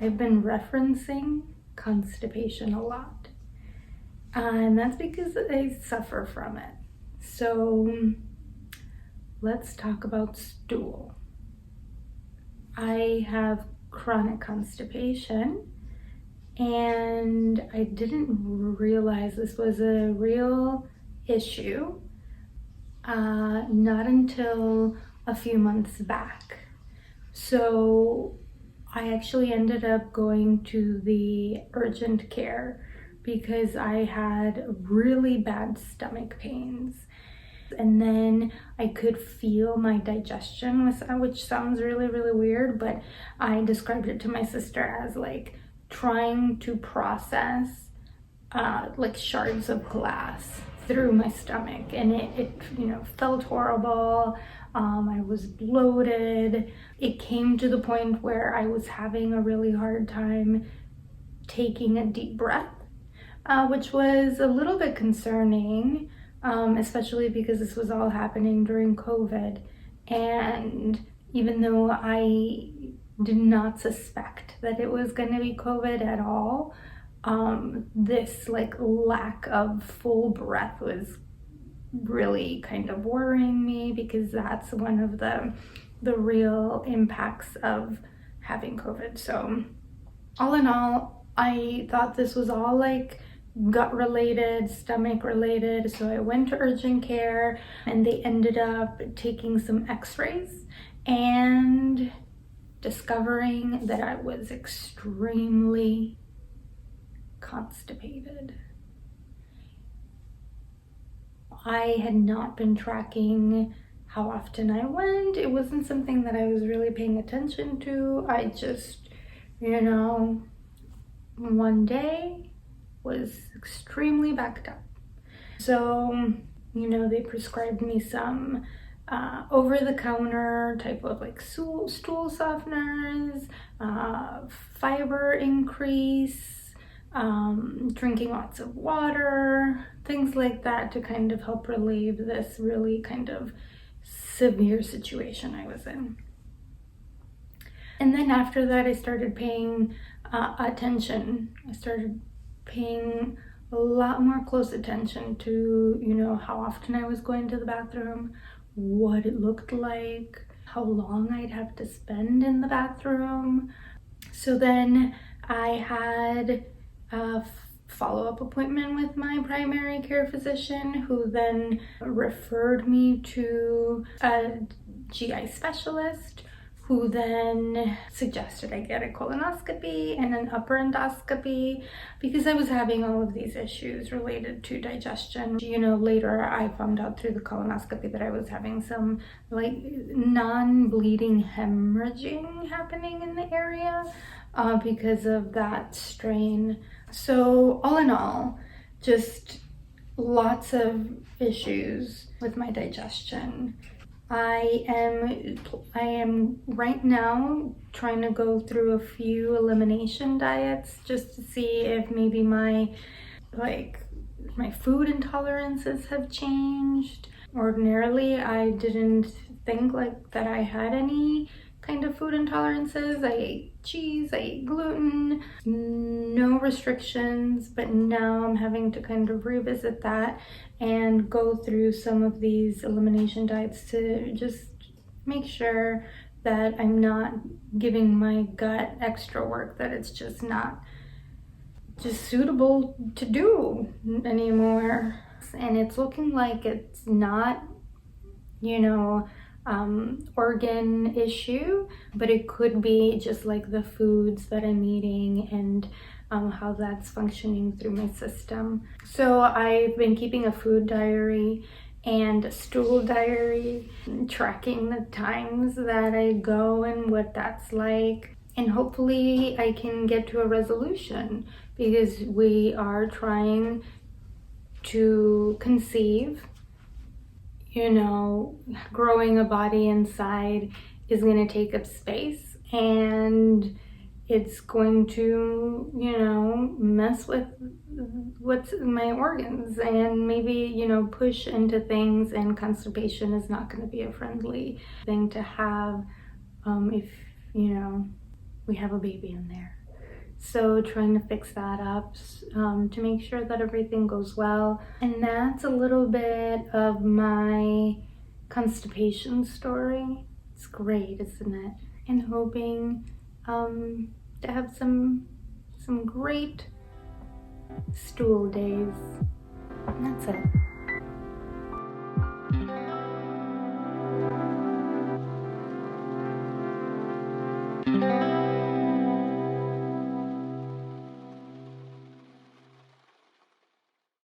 I've been referencing constipation a lot, and that's because I suffer from it. So let's talk about stool. I have chronic constipation, and I didn't realize this was a real issue not until a few months back. So I actually ended up going to the urgent care because I had really bad stomach pains. And then I could feel my digestion, which sounds really, really weird, but I described it to my sister as like trying to process like shards of glass through my stomach, and it felt horrible. I was bloated. It came to the point where I was having a really hard time taking a deep breath, which was a little bit concerning, especially because this was all happening during COVID. And even though I did not suspect that it was going to be COVID at all, this like lack of full breath was really kind of worrying me, because that's one of the real impacts of having COVID. So all in all, I thought this was all like gut related, stomach related. So I went to urgent care, and they ended up taking some x-rays and discovering that I was extremely constipated. I had not been tracking how often I went. It wasn't something that I was really paying attention to. I just, one day was extremely backed up. So, they prescribed me some over-the-counter type of like stool softeners, fiber increase, drinking lots of water, things like that, to kind of help relieve this really kind of severe situation I was in. And then after that, I started paying attention. I started paying a lot more close attention to, how often I was going to the bathroom, what it looked like, how long I'd have to spend in the bathroom. So then I had a follow-up appointment with my primary care physician, who then referred me to a GI specialist, who then suggested I get a colonoscopy and an upper endoscopy, because I was having all of these issues related to digestion. Later I found out through the colonoscopy that I was having some like non-bleeding hemorrhaging happening in the area because of that strain. So all in all, just lots of issues with my digestion. I am right now trying to go through a few elimination diets just to see if maybe my food intolerances have changed. Ordinarily, I didn't think like that I had any kind of food intolerances. I ate cheese, I ate gluten, no restrictions, but now I'm having to kind of revisit that and go through some of these elimination diets to just make sure that I'm not giving my gut extra work that it's just not suitable to do anymore. And it's looking like it's not, organ issue, but it could be just like the foods that I'm eating and how that's functioning through my system. So I've been keeping a food diary and a stool diary, tracking the times that I go and what that's like. And hopefully I can get to a resolution, because we are trying to conceive. Growing a body inside is going to take up space, and it's going to, mess with what's in my organs, and maybe, push into things, and constipation is not going to be a friendly thing to have if, we have a baby in there. So trying to fix that up to make sure that everything goes well. And that's a little bit of my constipation story. It's great, isn't it? And hoping to have some great stool days. And that's it.